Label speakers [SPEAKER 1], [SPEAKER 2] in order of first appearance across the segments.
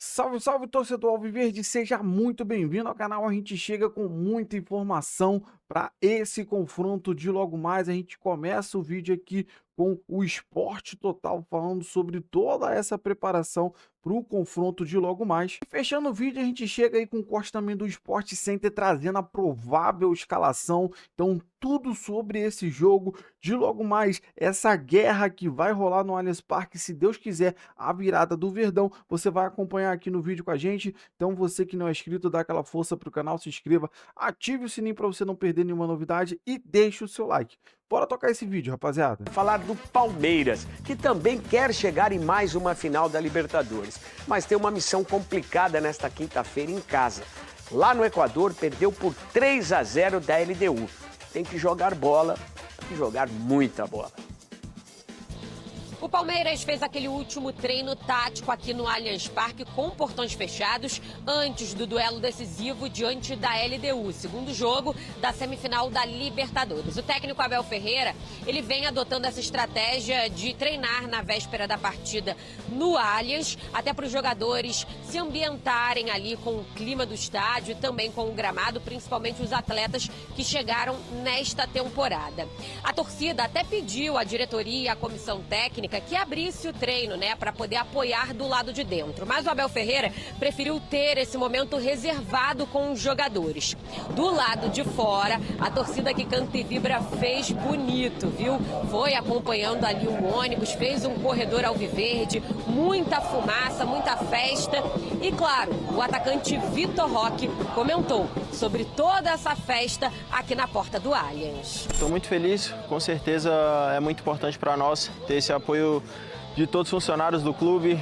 [SPEAKER 1] Salve, salve, torcedor Alviverde, seja muito bem-vindo ao canal. A gente chega com muita informação para esse confronto de logo mais. A gente começa o vídeo aqui com o Esporte Total falando sobre toda essa preparação para o confronto de logo mais. E fechando o vídeo, a gente chega aí com o corte também do Sport Center trazendo a provável escalação. Então, tudo sobre esse jogo de logo mais, essa guerra que vai rolar no Allianz Parque, se Deus quiser, a virada do Verdão. Você vai acompanhar aqui no vídeo com a gente. Então, você que não é inscrito, dá aquela força para o canal, se inscreva, ative o sininho para você não perder nenhuma novidade e deixe o seu like. Bora tocar esse vídeo, rapaziada.
[SPEAKER 2] Falar do Palmeiras, que também quer chegar em mais uma final da Libertadores, mas tem uma missão complicada nesta quinta-feira em casa. Lá no Equador, perdeu por 3-0 da LDU. Tem que jogar bola e jogar muita bola.
[SPEAKER 3] O Palmeiras fez aquele último treino tático aqui no Allianz Parque com portões fechados antes do duelo decisivo diante da LDU, segundo jogo da semifinal da Libertadores. O técnico Abel Ferreira, ele vem adotando essa estratégia de treinar na véspera da partida no Allianz, até para os jogadores se ambientarem ali com o clima do estádio e também com o gramado, principalmente os atletas que chegaram nesta temporada. A torcida até pediu à diretoria e à comissão técnica que abrisse o treino, para poder apoiar do lado de dentro. Mas o Abel Ferreira preferiu ter esse momento reservado com os jogadores. Do lado de fora, a torcida que canta e vibra fez bonito, viu? Foi acompanhando ali o ônibus, fez um corredor alviverde, muita fumaça, muita festa. E claro, o atacante Vitor Roque comentou sobre toda essa festa aqui na porta do Allianz.
[SPEAKER 4] Estou muito feliz, com certeza é muito importante para nós ter esse apoio de todos os funcionários do clube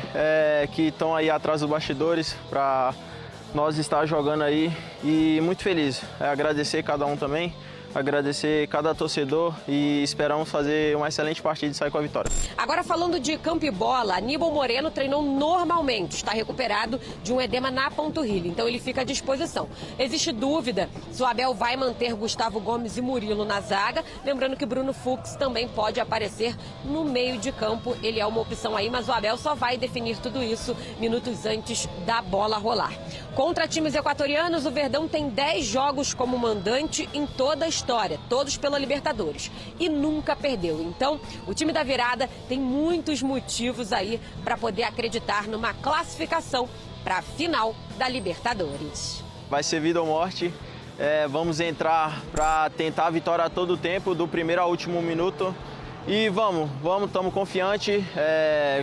[SPEAKER 4] que estão aí atrás dos bastidores para nós estar jogando aí, e muito feliz. Agradecer cada um também, agradecer cada torcedor e esperamos fazer uma excelente partida e sair com a vitória.
[SPEAKER 3] Agora falando de campo e bola, Aníbal Moreno treinou normalmente, está recuperado de um edema na panturrilha, então ele fica à disposição. Existe dúvida se o Abel vai manter Gustavo Gomes e Murilo na zaga, lembrando que Bruno Fux também pode aparecer no meio de campo, ele é uma opção aí, mas o Abel só vai definir tudo isso minutos antes da bola rolar. Contra times equatorianos, o Verdão tem 10 jogos como mandante em toda a história, todos pela Libertadores, e nunca perdeu. Então, o time da virada tem muitos motivos aí para poder acreditar numa classificação para a final da Libertadores.
[SPEAKER 4] Vai ser vida ou morte, vamos entrar para tentar a vitória a todo tempo, do primeiro ao último minuto, e vamos, estamos confiantes,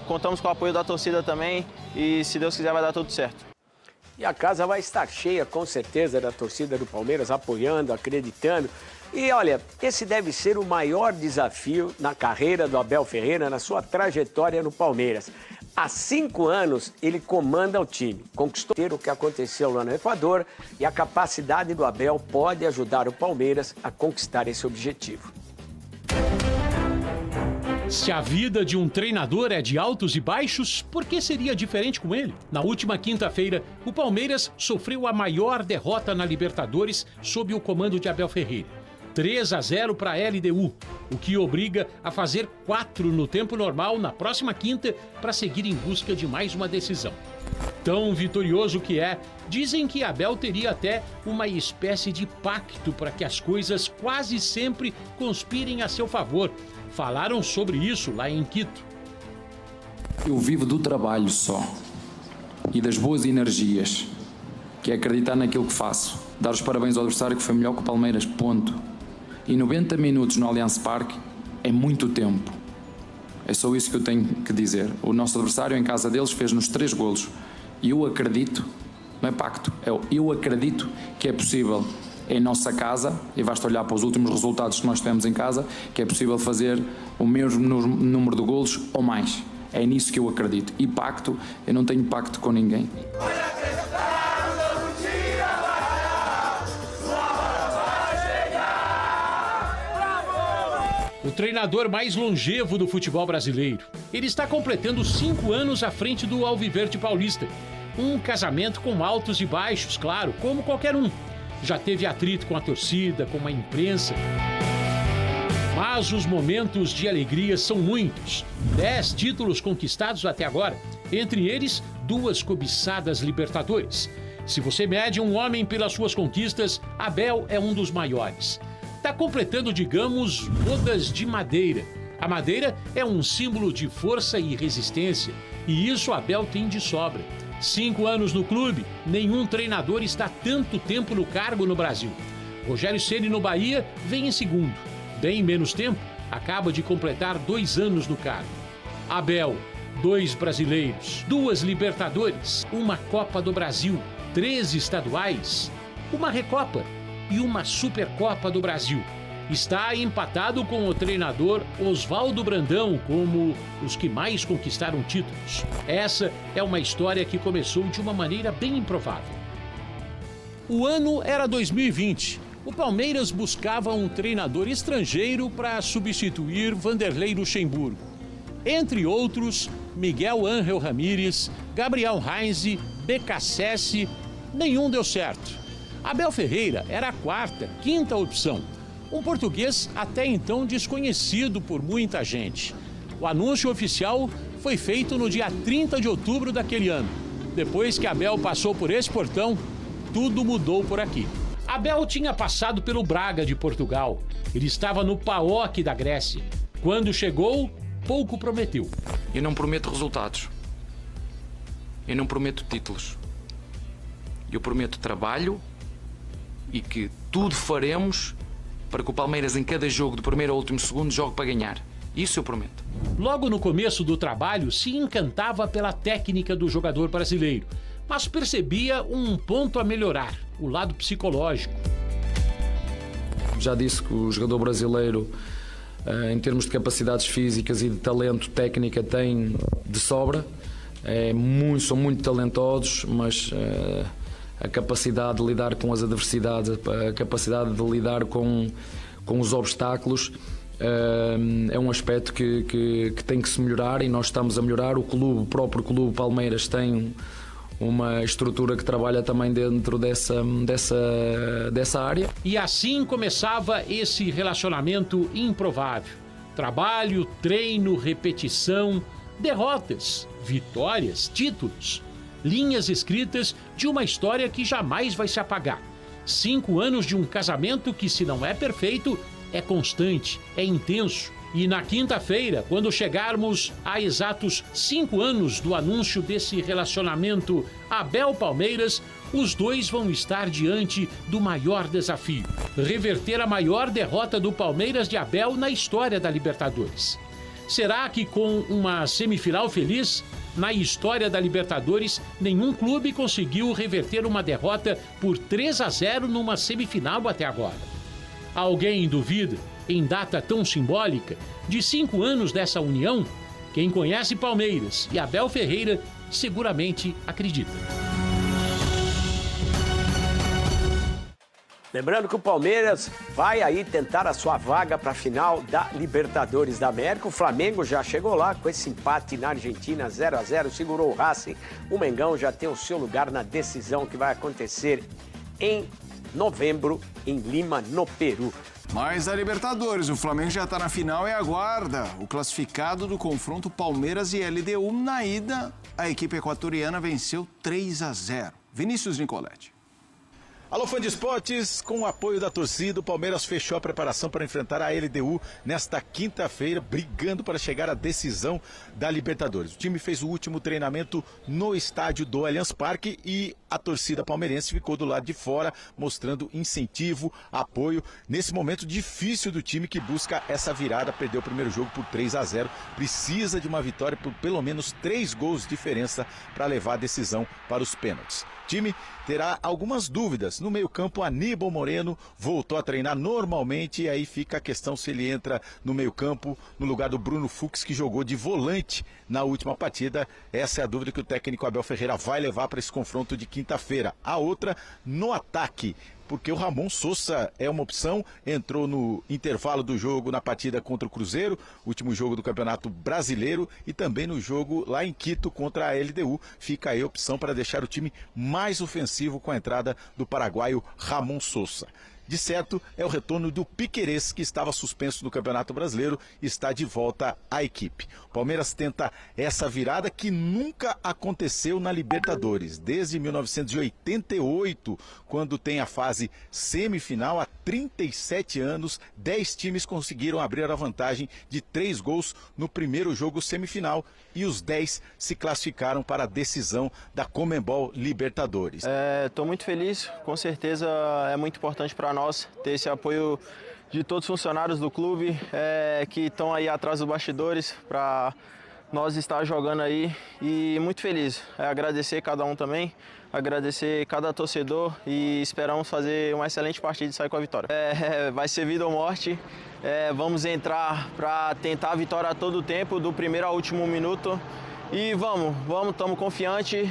[SPEAKER 4] contamos com o apoio da torcida também, e se Deus quiser vai dar tudo certo.
[SPEAKER 2] E a casa vai estar cheia, com certeza, da torcida do Palmeiras, apoiando, acreditando. E olha, esse deve ser o maior desafio na carreira do Abel Ferreira, na sua trajetória no Palmeiras. Há 5 anos, ele comanda o time, conquistou o que aconteceu lá no Equador, e a capacidade do Abel pode ajudar o Palmeiras a conquistar esse objetivo.
[SPEAKER 5] Se a vida de um treinador é de altos e baixos, por que seria diferente com ele? Na última quinta-feira, o Palmeiras sofreu a maior derrota na Libertadores sob o comando de Abel Ferreira. 3-0 para a LDU, o que obriga a fazer 4 no tempo normal na próxima quinta para seguir em busca de mais uma decisão. Tão vitorioso que é, dizem que Abel teria até uma espécie de pacto para que as coisas quase sempre conspirem a seu favor. Falaram sobre isso lá em Quito.
[SPEAKER 6] Eu vivo do trabalho só e das boas energias, que é acreditar naquilo que faço. Dar os parabéns ao adversário que foi melhor que o Palmeiras, ponto. E 90 minutos no Allianz Parque é muito tempo. É só isso que eu tenho que dizer. O nosso adversário em casa deles fez-nos 3 golos. E eu acredito, não é pacto, eu acredito que é possível em nossa casa, e basta olhar para os últimos resultados que nós tivemos em casa, que é possível fazer o mesmo número de golos ou mais. É nisso que eu acredito. E pacto, eu não tenho pacto com ninguém.
[SPEAKER 5] O treinador mais longevo do futebol brasileiro. Ele está completando 5 anos à frente do Alviverde Paulista. Um casamento com altos e baixos, claro, como qualquer um. Já teve atrito com a torcida, com a imprensa. Mas os momentos de alegria são muitos. 10 títulos conquistados até agora. Entre eles, 2 cobiçadas Libertadores. Se você mede um homem pelas suas conquistas, Abel é um dos maiores. Está completando, digamos, bodas de madeira. A madeira é um símbolo de força e resistência, e isso Abel tem de sobra. 5 anos no clube, nenhum treinador está tanto tempo no cargo no Brasil. Rogério Ceni no Bahia vem em segundo. Bem menos tempo, acaba de completar 2 anos no cargo. Abel, 2 brasileiros, 2 Libertadores, uma Copa do Brasil, 3 estaduais, uma Recopa e uma Supercopa do Brasil. Está empatado com o treinador Oswaldo Brandão como os que mais conquistaram títulos. Essa é uma história que começou de uma maneira bem improvável. O ano era 2020. O Palmeiras buscava um treinador estrangeiro para substituir Vanderlei Luxemburgo. Entre outros, Miguel Ángel Ramírez, Gabriel Heinze, BKSS, nenhum deu certo. Abel Ferreira era a 4ª, 5ª opção. Um português até então desconhecido por muita gente. O anúncio oficial foi feito no dia 30 de outubro daquele ano. Depois que Abel passou por esse portão, tudo mudou por aqui. Abel tinha passado pelo Braga de Portugal. Ele estava no PAOK da Grécia. Quando chegou, pouco prometeu.
[SPEAKER 6] Eu não prometo resultados. Eu não prometo títulos. Eu prometo trabalho e que tudo faremos para que o Palmeiras em cada jogo, do primeiro ao último segundo, jogue para ganhar. Isso eu prometo.
[SPEAKER 5] Logo no começo do trabalho, se encantava pela técnica do jogador brasileiro, mas percebia um ponto a melhorar, o lado psicológico.
[SPEAKER 6] Já disse que o jogador brasileiro, em termos de capacidades físicas e de talento, técnica, tem de sobra. São muito talentosos, mas a capacidade de lidar com as adversidades, a capacidade de lidar com os obstáculos é um aspecto que tem que se melhorar, e nós estamos a melhorar. O próprio clube Palmeiras tem uma estrutura que trabalha também dentro dessa área.
[SPEAKER 5] E assim começava esse relacionamento improvável. Trabalho, treino, repetição, derrotas, vitórias, títulos. Linhas escritas de uma história que jamais vai se apagar. 5 anos de um casamento que, se não é perfeito, é constante, é intenso. E na quinta-feira, quando chegarmos a exatos 5 anos do anúncio desse relacionamento Abel-Palmeiras, os dois vão estar diante do maior desafio: reverter a maior derrota do Palmeiras de Abel na história da Libertadores. Será que com uma semifinal feliz, na história da Libertadores, nenhum clube conseguiu reverter uma derrota por 3-0 numa semifinal até agora? Alguém duvida, em data tão simbólica, de 5 anos dessa união? Quem conhece Palmeiras e Abel Ferreira seguramente acredita.
[SPEAKER 2] Lembrando que o Palmeiras vai aí tentar a sua vaga para a final da Libertadores da América. O Flamengo já chegou lá com esse empate na Argentina, 0-0, segurou o Racing. O Mengão já tem o seu lugar na decisão que vai acontecer em novembro em Lima, no Peru.
[SPEAKER 7] Mas a Libertadores, o Flamengo já está na final e aguarda o classificado do confronto Palmeiras e LDU. Na ida, a equipe equatoriana venceu 3-0. Vinícius Nicoletti.
[SPEAKER 8] Alô, fã de esportes, com o apoio da torcida, o Palmeiras fechou a preparação para enfrentar a LDU nesta quinta-feira, brigando para chegar à decisão da Libertadores. O time fez o último treinamento no estádio do Allianz Parque e a torcida palmeirense ficou do lado de fora, mostrando incentivo, apoio, nesse momento difícil do time que busca essa virada. Perdeu o primeiro jogo por 3-0, precisa de uma vitória por pelo menos 3 gols de diferença para levar a decisão para os pênaltis. O time terá algumas dúvidas. No meio-campo, Aníbal Moreno voltou a treinar normalmente, e aí fica a questão se ele entra no meio-campo no lugar do Bruno Fux, que jogou de volante na última partida. Essa é a dúvida que o técnico Abel Ferreira vai levar para esse confronto de quinta-feira. A outra, no ataque, porque o Ramon Sousa é uma opção, entrou no intervalo do jogo na partida contra o Cruzeiro, último jogo do Campeonato Brasileiro, e também no jogo lá em Quito contra a LDU. Fica aí a opção para deixar o time mais ofensivo com a entrada do paraguaio Ramon Sousa. De certo, é o retorno do Piquerez, que estava suspenso no Campeonato Brasileiro, está de volta à equipe. O Palmeiras tenta essa virada que nunca aconteceu na Libertadores, desde 1988, quando tem a fase semifinal. Há 37 anos, 10 times conseguiram abrir a vantagem de 3 gols no primeiro jogo semifinal e os 10 se classificaram para a decisão da Conmebol Libertadores.
[SPEAKER 4] Estou muito feliz, com certeza é muito importante para nós ter esse apoio de todos os funcionários do clube que estão aí atrás dos bastidores para nós estar jogando aí, e muito feliz. Agradecer cada um também, agradecer cada torcedor e esperamos fazer uma excelente partida e sair com a vitória. Vai ser vida ou morte, vamos entrar para tentar a vitória a todo tempo, do primeiro ao último minuto. E vamos, estamos confiantes,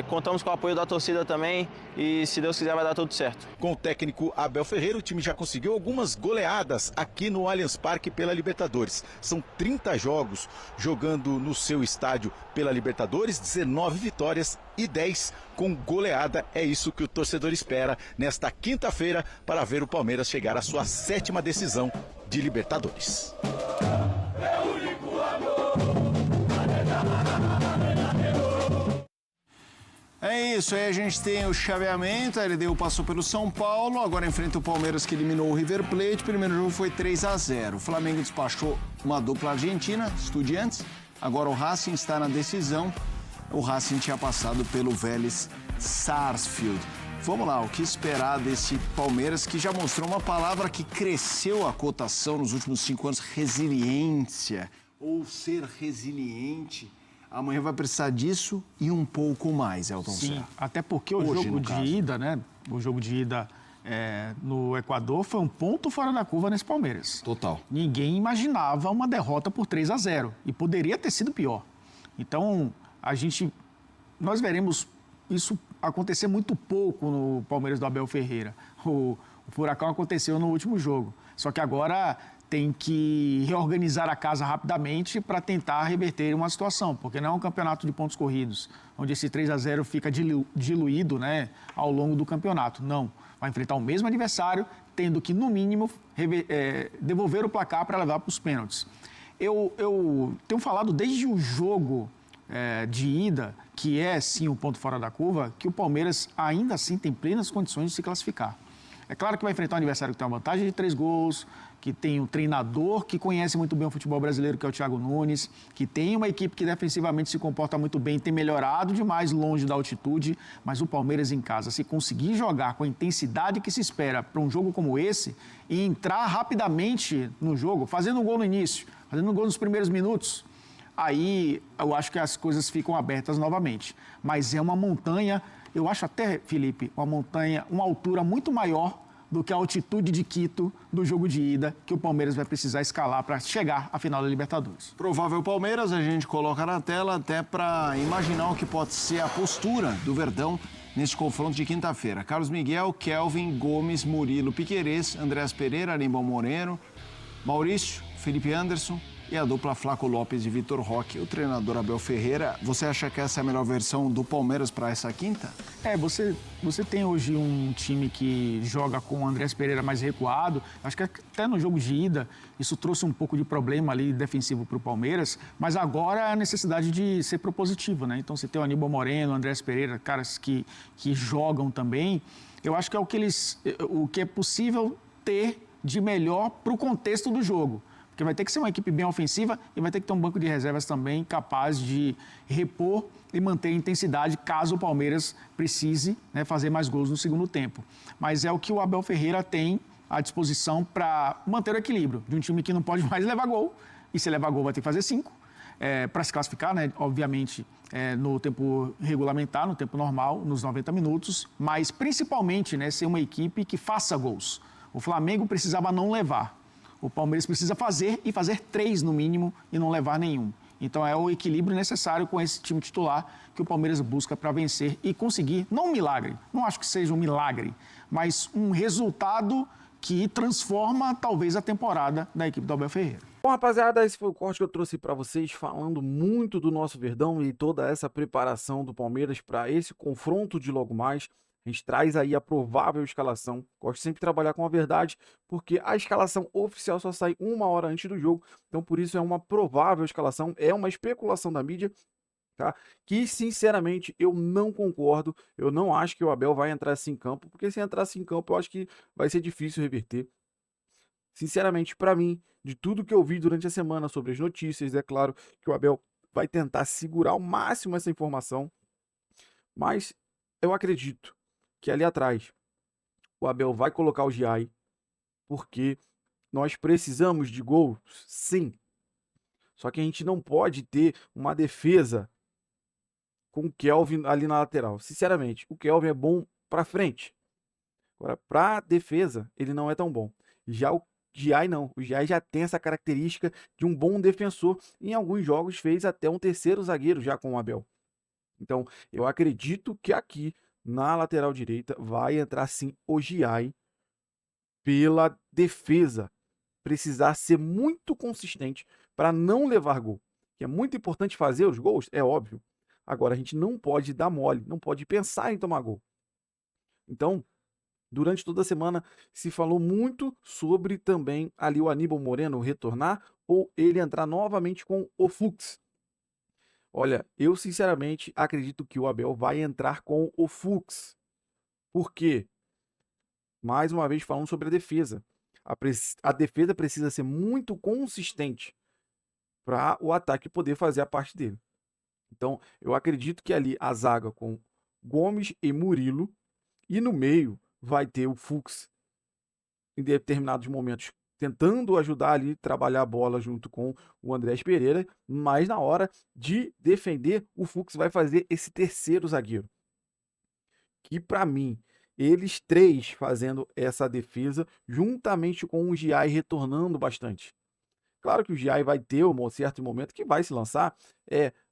[SPEAKER 4] contamos com o apoio da torcida também e, se Deus quiser, vai dar tudo certo.
[SPEAKER 8] Com o técnico Abel Ferreira, o time já conseguiu algumas goleadas aqui no Allianz Parque pela Libertadores. São 30 jogos jogando no seu estádio pela Libertadores, 19 vitórias e 10 com goleada. É isso que o torcedor espera nesta quinta-feira para ver o Palmeiras chegar à sua 7ª decisão de Libertadores.
[SPEAKER 7] É isso, aí a gente tem o chaveamento, a LDU passou pelo São Paulo, agora enfrenta o Palmeiras, que eliminou o River Plate. O primeiro jogo foi 3-0. O Flamengo despachou uma dupla argentina, Estudiantes. Agora o Racing está na decisão. O Racing tinha passado pelo Vélez Sarsfield. Vamos lá, o que esperar desse Palmeiras, que já mostrou uma palavra que cresceu a cotação nos últimos 5 anos, resiliência, ou ser resiliente. Amanhã vai precisar disso e um pouco mais, Elton
[SPEAKER 9] Sim,
[SPEAKER 7] Serra.
[SPEAKER 9] até porque o jogo de ida, né? O jogo de ida no Equador foi um ponto fora da curva nesse Palmeiras.
[SPEAKER 7] Total.
[SPEAKER 9] Ninguém imaginava uma derrota por 3-0 e poderia ter sido pior. Então, nós veremos isso acontecer muito pouco no Palmeiras do Abel Ferreira. O furacão aconteceu no último jogo, só que agora tem que reorganizar a casa rapidamente para tentar reverter uma situação, porque não é um campeonato de pontos corridos, onde esse 3-0 fica diluído, né, ao longo do campeonato. Não, vai enfrentar o mesmo adversário, tendo que, no mínimo, devolver o placar para levar para os pênaltis. Eu tenho falado desde o jogo de ida, que é, sim, um ponto fora da curva, que o Palmeiras ainda assim tem plenas condições de se classificar. É claro que vai enfrentar um adversário que tem uma vantagem de 3 gols, que tem um treinador que conhece muito bem o futebol brasileiro, que é o Thiago Nunes, que tem uma equipe que defensivamente se comporta muito bem, tem melhorado demais longe da altitude, mas o Palmeiras em casa, se conseguir jogar com a intensidade que se espera para um jogo como esse e entrar rapidamente no jogo, fazendo um gol no início, fazendo um gol nos primeiros minutos, aí eu acho que as coisas ficam abertas novamente. Mas é uma montanha, eu acho até, Felipe, uma altura muito maior do que a altitude de Quito do jogo de ida, que o Palmeiras vai precisar escalar para chegar à final da Libertadores.
[SPEAKER 7] Provável Palmeiras, a gente coloca na tela até para imaginar o que pode ser a postura do Verdão neste confronto de quinta-feira. Carlos Miguel, Kelvin, Gomes, Murilo, Piquerez, Andrés Pereira, Aníbal Moreno, Maurício, Felipe Anderson e a dupla Flaco Lopes e Vitor Roque. O treinador Abel Ferreira, você acha que essa é a melhor versão do Palmeiras para essa quinta?
[SPEAKER 9] Você tem hoje um time que joga com o Andrés Pereira mais recuado. Acho que até no jogo de ida isso trouxe um pouco de problema ali defensivo para o Palmeiras, mas agora é a necessidade de ser propositivo, né? Então você tem o Aníbal Moreno, o Andrés Pereira, caras que jogam também. Eu acho que é o que é possível ter de melhor para o contexto do jogo. Porque vai ter que ser uma equipe bem ofensiva e vai ter que ter um banco de reservas também capaz de repor e manter a intensidade caso o Palmeiras precise, né, fazer mais gols no segundo tempo. Mas é o que o Abel Ferreira tem à disposição para manter o equilíbrio de um time que não pode mais levar gol, e se levar gol vai ter que fazer 5, para se classificar, né, obviamente, no tempo regulamentar, no tempo normal, nos 90 minutos, mas principalmente, né, ser uma equipe que faça gols. O Flamengo precisava não levar. O Palmeiras precisa fazer 3 no mínimo e não levar nenhum. Então é o equilíbrio necessário com esse time titular que o Palmeiras busca para vencer e conseguir, não um milagre, não acho que seja um milagre, mas um resultado que transforma talvez a temporada da equipe do Abel Ferreira.
[SPEAKER 1] Bom, rapaziada, esse foi o corte que eu trouxe para vocês, falando muito do nosso Verdão e toda essa preparação do Palmeiras para esse confronto de logo mais. A gente traz aí a provável escalação. Gosto sempre de trabalhar com a verdade, porque a escalação oficial só sai 1 hora antes do jogo. Então, por isso é uma provável escalação, é uma especulação da mídia, tá? Que, sinceramente, eu não concordo. Eu não acho que o Abel vai entrar assim em campo, porque se entrar assim em campo, eu acho que vai ser difícil reverter. Sinceramente, para mim, de tudo que eu vi durante a semana sobre as notícias, é claro que o Abel vai tentar segurar ao máximo essa informação, mas eu acredito que ali atrás o Abel vai colocar o Giai, porque nós precisamos de gols, sim. Só que a gente não pode ter uma defesa com o Kelvin ali na lateral. Sinceramente, o Kelvin é bom para frente. Agora, para defesa, ele não é tão bom. Já o Giai não. O Giai já tem essa característica de um bom defensor. Em alguns jogos fez até um terceiro zagueiro já com o Abel. Então, eu acredito que aqui na lateral direita vai entrar sim o Giai pela defesa. Precisar ser muito consistente para não levar gol. Que é muito importante fazer os gols, é óbvio. Agora, a gente não pode dar mole, não pode pensar em tomar gol. Então, durante toda a semana se falou muito sobre também ali o Aníbal Moreno retornar ou ele entrar novamente com o Fux. Olha, eu sinceramente acredito que o Abel vai entrar com o Fux. Por quê? Mais uma vez falando sobre a defesa. A defesa precisa ser muito consistente para o ataque poder fazer a parte dele. Então, eu acredito que ali a zaga com Gomes e Murilo, e no meio vai ter o Fux em determinados momentos tentando ajudar ali, trabalhar a bola junto com o Andrés Pereira, mas na hora de defender, o Fux vai fazer esse terceiro zagueiro. Que para mim, eles três fazendo essa defesa, juntamente com o Giai retornando bastante. Claro que o Giai vai ter um certo momento que vai se lançar,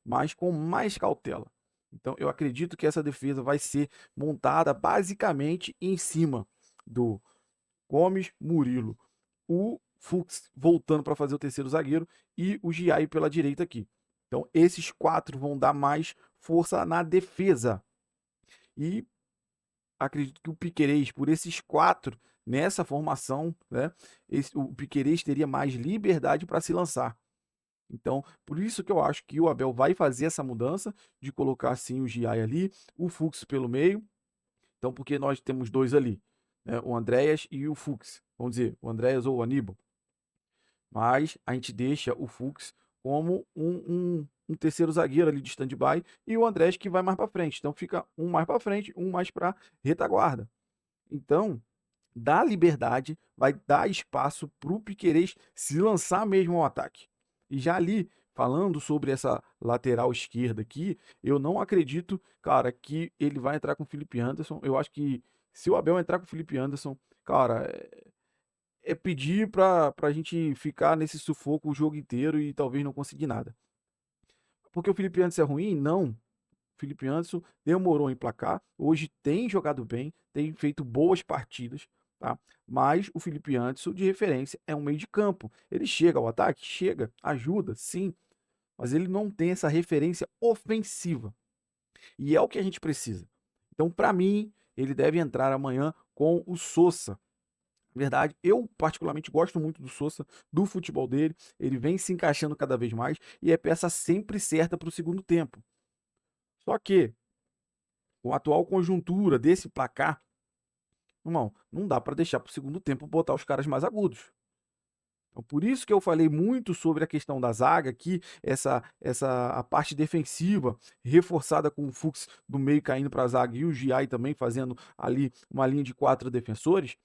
[SPEAKER 1] mas com mais cautela. Então eu acredito que essa defesa vai ser montada basicamente em cima do Gomes, Murilo, o Fux voltando para fazer o terceiro zagueiro e o Giai pela direita aqui. Então esses quatro vão dar mais força na defesa. E acredito que o Piquerez, por esses quatro nessa formação, né, o Piquerez teria mais liberdade para se lançar. Então, por isso que eu acho que o Abel vai fazer essa mudança de colocar assim o Giai ali, o Fux pelo meio. Então, porque nós temos dois ali, né, o Andréas e o Fux. Vamos dizer, o Andréas ou o Aníbal. Mas a gente deixa o Fux como um terceiro zagueiro ali de stand-by e o Andrés que vai mais para frente. Então fica um mais para frente, um mais para retaguarda. Então, dá liberdade, vai dar espaço para o Piquerez se lançar mesmo ao ataque. E já ali, falando sobre essa lateral esquerda aqui, eu não acredito, cara, que ele vai entrar com o Felipe Anderson. Eu acho que se o Abel entrar com o Felipe Anderson, cara, é pedir para a gente ficar nesse sufoco o jogo inteiro e talvez não conseguir nada. Porque o Felipe Anderson é ruim? Não. O Felipe Anderson demorou em emplacar, hoje tem jogado bem, tem feito boas partidas, tá? Mas o Felipe Anderson, de referência, é um meio de campo. Ele chega ao ataque? Chega, ajuda, sim, mas ele não tem essa referência ofensiva. E é o que a gente precisa. Então, para mim, ele deve entrar amanhã com o Sousa. Verdade, eu particularmente gosto muito do Sousa, do futebol dele, ele vem se encaixando cada vez mais e é peça sempre certa para o segundo tempo. Só que, com a atual conjuntura desse placar, irmão, não dá para deixar para o segundo tempo botar os caras mais agudos. Então, por isso que eu falei muito sobre a questão da zaga aqui, a parte defensiva reforçada com o Fux do meio caindo para a zaga e o Giai também fazendo ali uma linha de 4 defensores,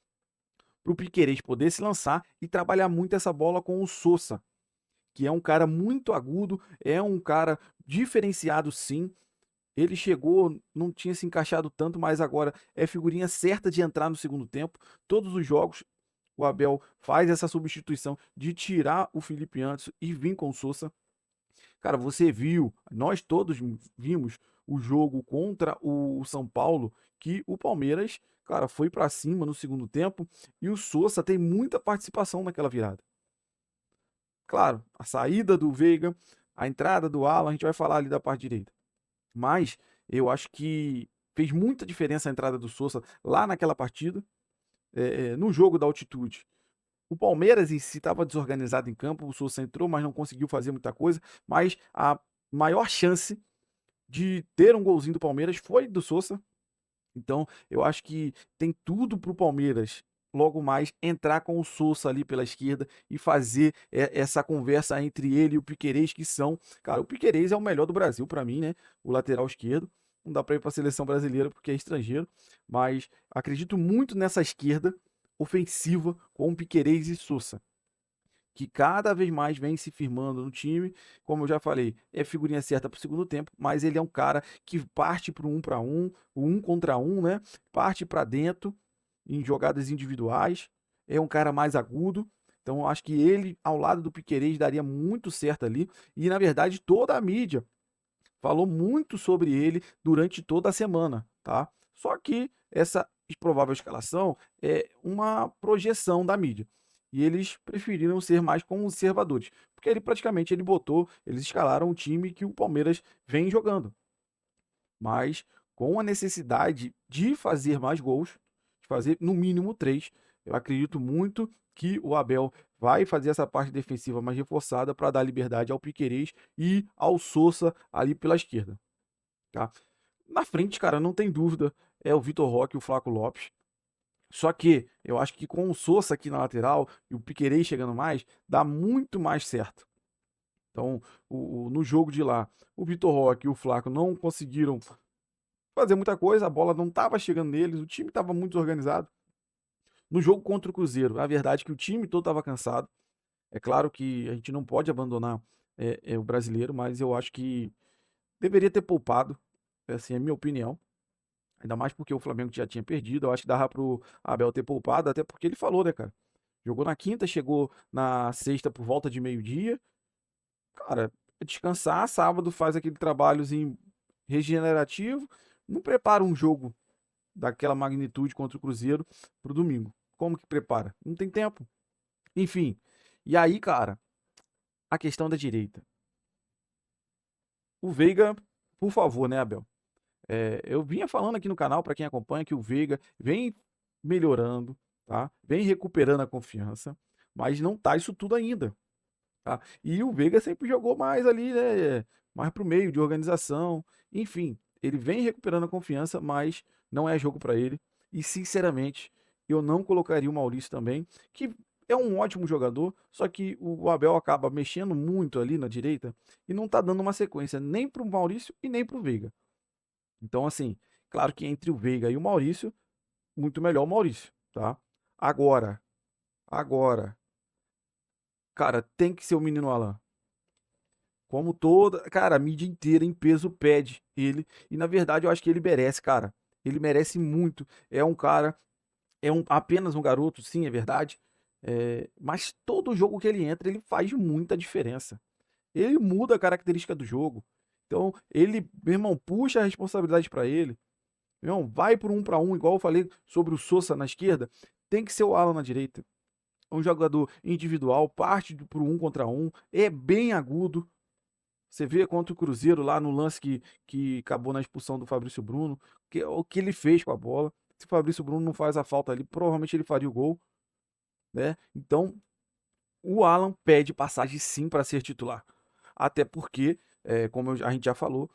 [SPEAKER 1] para o Piquerez poder se lançar e trabalhar muito essa bola com o Sousa, que é um cara muito agudo, é um cara diferenciado sim. Ele chegou, não tinha se encaixado tanto, mas agora é figurinha certa de entrar no segundo tempo. Todos os jogos o Abel faz essa substituição de tirar o Felipe Anderson e vir com o Sousa. Cara, você viu, nós todos vimos o jogo contra o São Paulo, que o Palmeiras, cara, foi para cima no segundo tempo e o Sousa tem muita participação naquela virada. Claro, a saída do Veiga, a entrada do Alan, a gente vai falar ali da parte direita. Mas eu acho que fez muita diferença a entrada do Sousa lá naquela partida, no jogo da altitude. O Palmeiras em si estava desorganizado em campo, o Sousa entrou, mas não conseguiu fazer muita coisa, mas a maior chance de ter um golzinho do Palmeiras foi do Sousa. Então, eu acho que tem tudo para o Palmeiras logo mais entrar com o Sousa ali pela esquerda e fazer essa conversa entre ele e o Piquerez, que são, cara, o Piquerez é o melhor do Brasil para mim, né? O lateral esquerdo. Não dá para ir para a seleção brasileira porque é estrangeiro, mas acredito muito nessa esquerda ofensiva com o Piquerez e Sousa, que cada vez mais vem se firmando no time. Como eu já falei, é figurinha certa para o segundo tempo, mas ele é um cara que parte para o 1 contra 1, né? Parte para dentro em jogadas individuais, é um cara mais agudo. Então eu acho que ele, ao lado do Piquerez, daria muito certo ali. E na verdade toda a mídia falou muito sobre ele durante toda a semana, tá? Só que essa provável escalação é uma projeção da mídia. E eles preferiram ser mais conservadores, porque eles escalaram o time que o Palmeiras vem jogando. Mas com a necessidade de fazer mais gols, de fazer no mínimo 3, eu acredito muito que o Abel vai fazer essa parte defensiva mais reforçada para dar liberdade ao Piquerez e ao Sousa ali pela esquerda, tá? Na frente, cara, não tem dúvida, é o Vitor Roque e o Flaco Lopes. Só que eu acho que com o Sousa aqui na lateral e o Piquerez chegando mais, dá muito mais certo. Então, no jogo de lá, o Vitor Roque e o Flaco não conseguiram fazer muita coisa, a bola não estava chegando neles, o time estava muito desorganizado. No jogo contra o Cruzeiro, a verdade é que o time todo estava cansado. É claro que a gente não pode abandonar o brasileiro, mas eu acho que deveria ter poupado, assim, é a minha opinião. Ainda mais porque o Flamengo já tinha perdido. Eu acho que dava pro Abel ter poupado, até porque ele falou, né, cara? Jogou na quinta, chegou na sexta por volta de meio-dia. Cara, descansar, sábado faz aquele trabalhozinho regenerativo. Não prepara um jogo daquela magnitude contra o Cruzeiro pro domingo. Como que prepara? Não tem tempo. Enfim. E aí, cara, a questão da direita. O Veiga, por favor, né, Abel? Eu vinha falando aqui no canal, para quem acompanha, que o Veiga vem melhorando, tá? Vem recuperando a confiança, mas não tá isso tudo ainda, tá? E o Veiga sempre jogou mais ali, né? Mais pro meio de organização, enfim, ele vem recuperando a confiança, mas não é jogo para ele. E sinceramente, eu não colocaria o Maurício também, que é um ótimo jogador, só que o Abel acaba mexendo muito ali na direita e não tá dando uma sequência nem pro Maurício e nem pro Veiga. Então, assim, claro que entre o Veiga e o Maurício, muito melhor o Maurício, tá? Agora, cara, tem que ser o menino Alan. Como cara, a mídia inteira em peso pede ele. E na verdade eu acho que ele merece, cara. Ele merece muito. É um cara, apenas um garoto, sim, é verdade. Mas todo jogo que ele entra, ele faz muita diferença. Ele muda a característica do jogo. Então, ele, meu irmão, puxa a responsabilidade para ele. Meu irmão, vai por 1 para 1, igual eu falei sobre o Sousa na esquerda. Tem que ser o Alan na direita. É um jogador individual, parte pro 1 contra 1. É bem agudo. Você vê contra o Cruzeiro lá no lance que acabou na expulsão do Fabrício Bruno. O que ele fez com a bola. Se o Fabrício Bruno não faz a falta ali, provavelmente ele faria o gol, né? Então, o Alan pede passagem sim para ser titular. Até porque, como a gente já falou,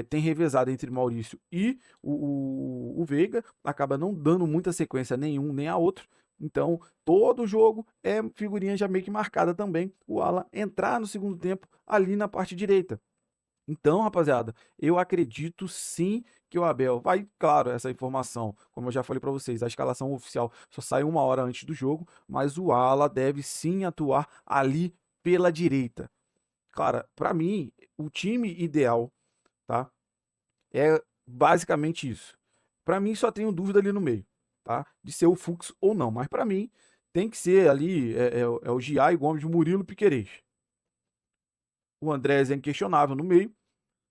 [SPEAKER 1] tem revezado entre Maurício e o Veiga, acaba não dando muita sequência nenhum nem a outro. Então, todo jogo é figurinha já meio que marcada também. O Alan entrar no segundo tempo ali na parte direita. Então, rapaziada, eu acredito sim que o Abel vai, claro, essa informação, como eu já falei para vocês, a escalação oficial só sai 1 hora antes do jogo, mas o Alan deve sim atuar ali pela direita. Cara, para mim, o time ideal, tá? É basicamente isso. Para mim, só tenho dúvida ali no meio, tá? De ser o Fux ou não. Mas para mim, tem que ser ali, o Giai, Gomes, Murilo, Piquerez. O Andrés é inquestionável no meio.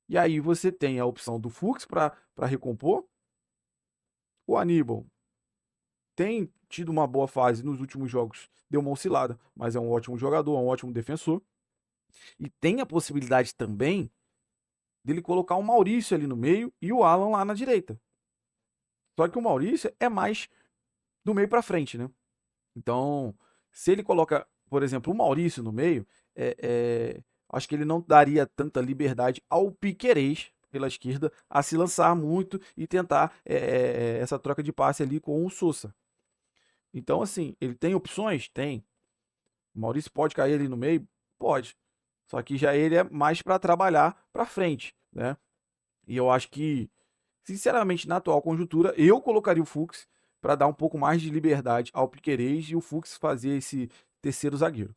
[SPEAKER 1] E aí você tem a opção do Fux para recompor. O Aníbal tem tido uma boa fase nos últimos jogos. Deu uma oscilada, mas é um ótimo jogador, é um ótimo defensor. E tem a possibilidade também dele colocar o Maurício ali no meio e o Alan lá na direita. Só que o Maurício é mais do meio para frente, né? Então, se ele coloca, por exemplo, o Maurício no meio, acho que ele não daria tanta liberdade ao Piquerez pela esquerda a se lançar muito e tentar essa troca de passe ali com o Sousa. Então, assim, ele tem opções? Tem. O Maurício pode cair ali no meio? Pode. Só que já ele é mais para trabalhar para frente, né? E eu acho que, sinceramente, na atual conjuntura, eu colocaria o Fux para dar um pouco mais de liberdade ao Piquerez e o Fux fazer esse terceiro zagueiro.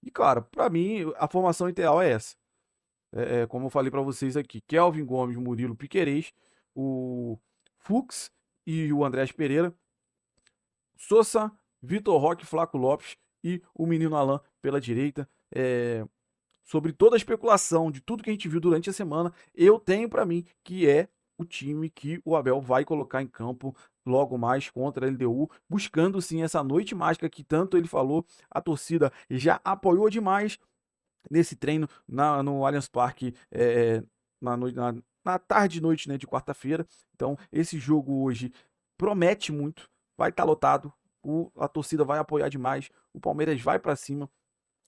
[SPEAKER 1] E, claro, para mim, a formação ideal é essa. Como eu falei para vocês aqui, Kelvin Gomes, Murilo, Piquerez, o Fux e o Andrés Pereira, Sousa, Vitor Roque, Flaco Lopes e o menino Alan pela direita. Sobre toda a especulação de tudo que a gente viu durante a semana, eu tenho para mim que é o time que o Abel vai colocar em campo logo mais contra a LDU, buscando sim essa noite mágica que tanto ele falou. A torcida já apoiou demais nesse treino no Allianz Parque na tarde e noite, né, de quarta-feira. Então esse jogo hoje promete muito, vai estar lotado, a torcida vai apoiar demais, o Palmeiras vai para cima.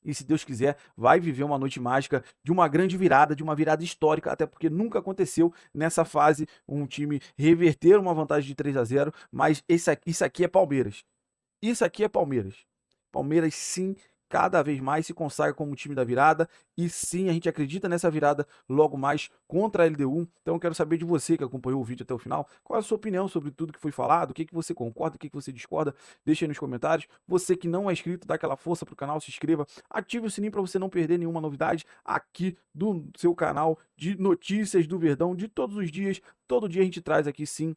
[SPEAKER 1] E se Deus quiser, vai viver uma noite mágica de uma grande virada, de uma virada histórica, até porque nunca aconteceu nessa fase um time reverter uma vantagem de 3-0, mas isso aqui é Palmeiras. Isso aqui é Palmeiras. Palmeiras, sim, cada vez mais se consagra como time da virada. E sim, a gente acredita nessa virada logo mais contra a LDU. Então eu quero saber de você que acompanhou o vídeo até o final. Qual é a sua opinião sobre tudo que foi falado? O que você concorda, o que você discorda? Deixa aí nos comentários. Você que não é inscrito, dá aquela força pro canal, se inscreva. Ative o sininho para você não perder nenhuma novidade aqui do seu canal de notícias do Verdão de todos os dias. Todo dia a gente traz aqui, sim,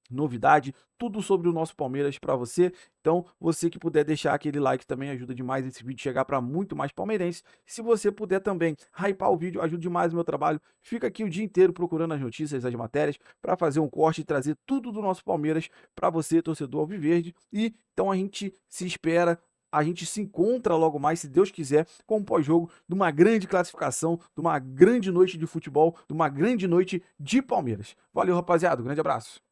[SPEAKER 1] novidade, tudo sobre o nosso Palmeiras para você. Então, você que puder deixar aquele like também ajuda demais esse vídeo chegar para muito mais palmeirense. Se você puder também hypar o vídeo, ajuda demais o meu trabalho. Fica aqui o dia inteiro procurando as notícias, as matérias, para fazer um corte e trazer tudo do nosso Palmeiras para você, torcedor alviverde. E então a gente se espera, a gente se encontra logo mais, se Deus quiser, com o pós-jogo de uma grande classificação, de uma grande noite de futebol, de uma grande noite de Palmeiras. Valeu, rapaziada. Um grande abraço.